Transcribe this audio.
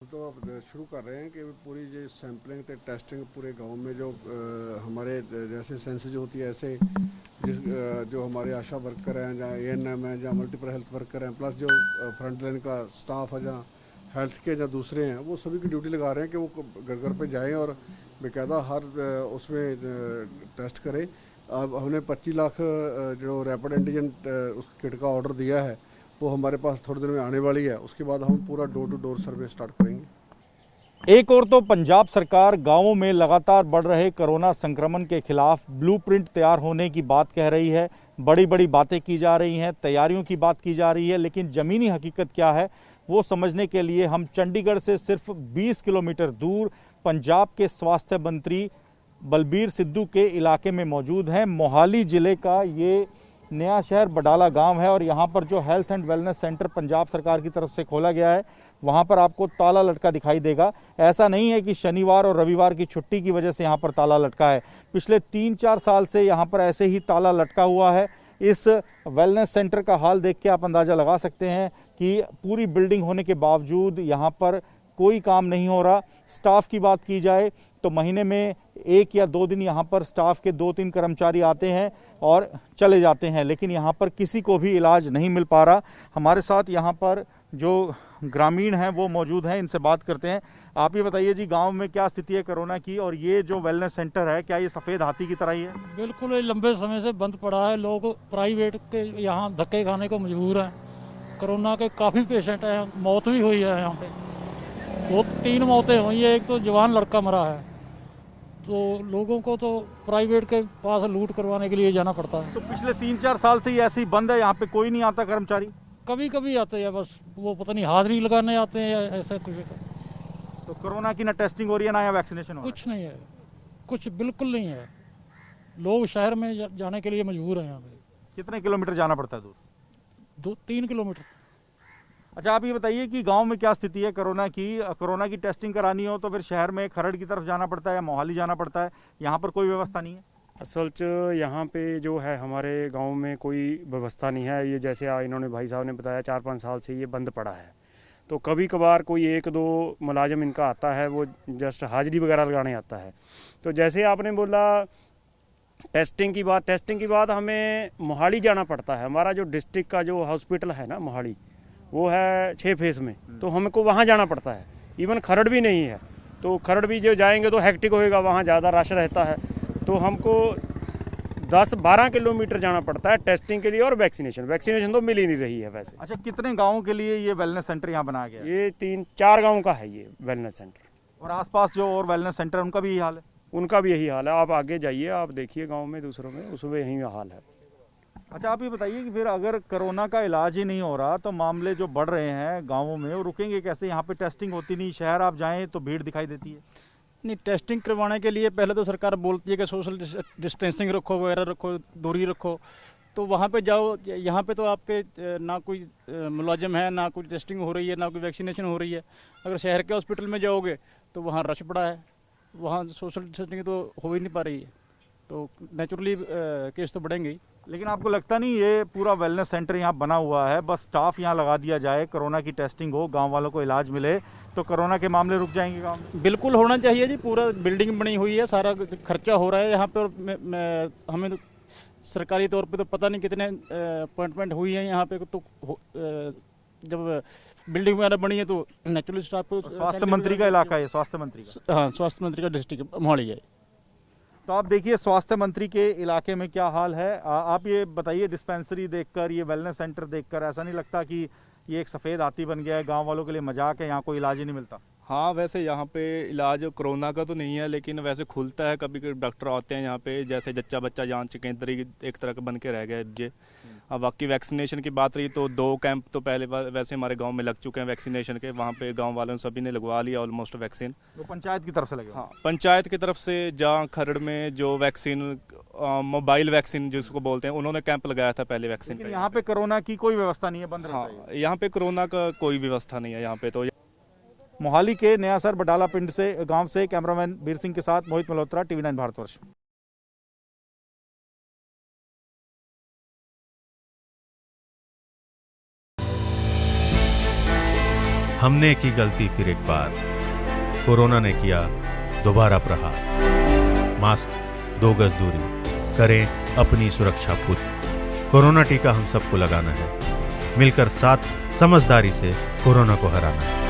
तो अब शुरू कर रहे हैं कि पूरी जो सैंपलिंग ते टेस्टिंग पूरे गांव में जो हमारे जैसे सेंसेज होती है ऐसे जो हमारे आशा वर्कर हैं जहाँ एएनएम हैं जहाँ मल्टीपल हेल्थ वर्कर हैं प्लस जो फ्रंट लाइन का स्टाफ है जहाँ हेल्थ के जहाँ दूसरे हैं वो सभी की ड्यूटी लगा रहे हैं कि वो घर घर पे जाएं और बेकायदा हर उसमें टेस्ट करें। अब हमने 25 लाख जो रैपिड एंटीजन उस किट का ऑर्डर दिया है वो हमारे पास थोड़ी देर में आने वाली है। उसके बाद हम पूरा door to door survey start करेंगे। एक और तो पंजाब सरकार गांवों में लगातार बढ़ रहे कोरोना संक्रमण के खिलाफ ब्लूप्रिंट तैयार होने की बात कह रही है। बड़ी बड़ी बातें की जा रही हैं, तैयारियों की बात की जा रही है, लेकिन ज़मीनी हकीकत क्या है वो समझने के लिए हम चंडीगढ़ से सिर्फ 20 किलोमीटर दूर पंजाब के स्वास्थ्य मंत्री बलबीर सिद्धू के इलाके में मौजूद हैं। मोहाली ज़िले का ये नया शहर बडाला गांव है और यहाँ पर जो health and wellness centre Punjab सरकार की तरफ से खोला गया है वहाँ पर आपको ताला लटका दिखाई देगा। ऐसा नहीं है कि शनिवार और रविवार की छुट्टी की वजह से यहाँ पर ताला लटका है, पिछले 3-4 साल से यहाँ पर ऐसे ही ताला लटका हुआ है। इस वेलनेस सेंटर का हाल देख के आप अंदाज़ा लगा सकते हैं कि पूरी बिल्डिंग होने के बावजूद यहाँ पर कोई काम नहीं हो रहा। स्टाफ की बात की जाए तो महीने में 1 या 2 दिन यहाँ पर स्टाफ के 2-3 कर्मचारी आते हैं और चले जाते हैं, लेकिन यहाँ पर किसी को भी इलाज नहीं मिल पा रहा। हमारे साथ यहाँ पर जो ग्रामीण हैं वो मौजूद हैं, इनसे बात करते हैं। आप ये बताइए जी, गांव में क्या स्थिति है कोरोना की, और ये जो वेलनेस सेंटर है क्या ये सफ़ेद हाथी की तरह ही है? बिल्कुल, ये लंबे समय से बंद पड़ा है। लोग प्राइवेट के यहाँ धक्के खाने को मजबूर हैं। कोरोना के काफ़ी पेशेंट हैं, मौत भी हुई है यहाँ पे। वो 3 मौतें हुई है, एक तो जवान लड़का मरा है। तो लोगों को तो प्राइवेट के पास लूट करवाने के लिए जाना पड़ता है। तो पिछले 3-4 साल से ये ऐसे ही बंद है, यहाँ पे कोई नहीं आता कर्मचारी? कभी कभी आते हैं, बस वो पता नहीं हाजिरी लगाने आते हैं या ऐसा कुछ। तो कोरोना की ना टेस्टिंग हो रही है ना या वैक्सीनेशन हो रहा है? कुछ नहीं है, कुछ बिल्कुल नहीं है। लोग शहर में जाने के लिए मजबूर हैं यहाँ पे। कितने किलोमीटर जाना पड़ता है दूर? 2-3 किलोमीटर। अच्छा, आप ये बताइए कि गांव में क्या स्थिति है कोरोना की टेस्टिंग करानी हो तो फिर शहर में खरड़ की तरफ जाना पड़ता है या मोहाली जाना पड़ता है, यहाँ पर कोई व्यवस्था नहीं है? असल च यहाँ पे जो है हमारे गांव में कोई व्यवस्था नहीं है। ये जैसे इन्होंने भाई साहब ने बताया 4-5 साल से ये बंद पड़ा है। तो कभी कभार कोई 1-2 मुलाजिम इनका आता है, वो जस्ट हाजिरी वगैरह लगाने आता है। तो जैसे आपने बोला टेस्टिंग की बात हमें मोहाली जाना पड़ता है। हमारा जो डिस्ट्रिक्ट का जो हॉस्पिटल है ना मोहाली, वो है 6 फेस में, तो हमको वहाँ जाना पड़ता है। इवन खरड़ भी नहीं है, तो खरड़ भी जो जाएंगे तो हेक्टिक होएगा, वहाँ ज़्यादा रश रहता है। तो हमको 10-12 किलोमीटर जाना पड़ता है टेस्टिंग के लिए। और वैक्सीनेशन तो मिल ही नहीं रही है वैसे। अच्छा, कितने गाँवों के लिए ये वेलनेस सेंटर यहाँ बनाया गया है? ये 3-4 गाँव का है ये वेलनेस सेंटर। और आसपास जो और वेलनेस सेंटर उनका भी यही हाल है? उनका भी यही हाल है। आप आगे जाइए, आप देखिए गाँव में दूसरों में, उसमें यही हाल है। अच्छा, आप ये बताइए कि फिर अगर कोरोना का इलाज ही नहीं हो रहा तो मामले जो बढ़ रहे हैं गाँवों में वो रुकेंगे कैसे? यहाँ पे टेस्टिंग होती नहीं, शहर आप जाएँ तो भीड़ दिखाई देती है। नहीं, टेस्टिंग करवाने के लिए पहले तो सरकार बोलती है कि सोशल डिस्टेंसिंग रखो, वगैरह रखो, दूरी रखो। तो वहाँ पे जाओ, यहाँ पे तो आपके ना कोई मुलाजिम है, ना कोई टेस्टिंग हो रही है, ना कोई वैक्सीनेशन हो रही है। अगर शहर के हॉस्पिटल में जाओगे तो वहाँ रश पड़ा है, वहाँ सोशल डिस्टेंसिंग तो हो ही नहीं पा रही है, तो नेचुरली केस तो बढ़ेंगे ही। लेकिन आपको लगता नहीं ये पूरा वेलनेस सेंटर यहाँ बना हुआ है, बस स्टाफ यहाँ लगा दिया जाए, कोरोना की टेस्टिंग हो, गांव वालों को इलाज मिले तो कोरोना के मामले रुक जाएंगे गांव में? बिल्कुल होना चाहिए जी। पूरा बिल्डिंग बनी हुई है, सारा खर्चा हो रहा है यहाँ पे। और हमें तो सरकारी तौर पे तो पता नहीं कितने अपॉइंटमेंट हुई है यहाँ पे। तो जब बिल्डिंग वगैरह बनी है तो नेचुरली स्टाफ को। स्वास्थ्य मंत्री का इलाका है, स्वास्थ्य मंत्री का? हाँ, स्वास्थ्य मंत्री का डिस्ट्रिक्ट मोहाली है। तो आप देखिए स्वास्थ्य मंत्री के इलाके में क्या हाल है। आप ये बताइए, डिस्पेंसरी देखकर, ये वेलनेस सेंटर देखकर ऐसा नहीं लगता कि ये एक सफ़ेद हाथी बन गया है, गांव वालों के लिए मजाक है, यहाँ कोई इलाज ही नहीं मिलता? हाँ, वैसे यहाँ पे इलाज कोरोना का तो नहीं है, लेकिन वैसे खुलता है। कभी कभी डॉक्टर आते हैं यहाँ पे, जैसे जच्चा बच्चा जांच केंद्र एक तरह का बन के रह गया ये। अब बाकी वैक्सीनेशन की बात रही तो 2 कैंप तो पहले वैसे हमारे गांव में लग चुके हैं वैक्सीनेशन के। वहाँ पे गांव वालों ने सभी ने लगवा लिया ऑलमोस्ट वैक्सीन। वो पंचायत की तरफ से लगे? हाँ, पंचायत की तरफ से। जहाँ खरड़ में जो वैक्सीन, मोबाइल वैक्सीन जिसको बोलते हैं, उन्होंने कैंप लगाया था पहले वैक्सीन का। यहाँ पे कोरोना की कोई व्यवस्था नहीं है, बंद रहता है? हाँ, यहाँ पे कोरोना का कोई व्यवस्था नहीं है यहाँ पे। तो मोहाली के नयासर बडाला पिंड से, गांव से कैमरामैन वीर सिंह के साथ मोहित मल्होत्रा, TV9 भारतवर्ष। हमने की गलती फिर एक बार, कोरोना ने किया दोबारा प्रहार। मास्क, 2 गज दूरी, करें अपनी सुरक्षा पूरी। कोरोना टीका हम सबको लगाना है, मिलकर साथ समझदारी से कोरोना को हराना है।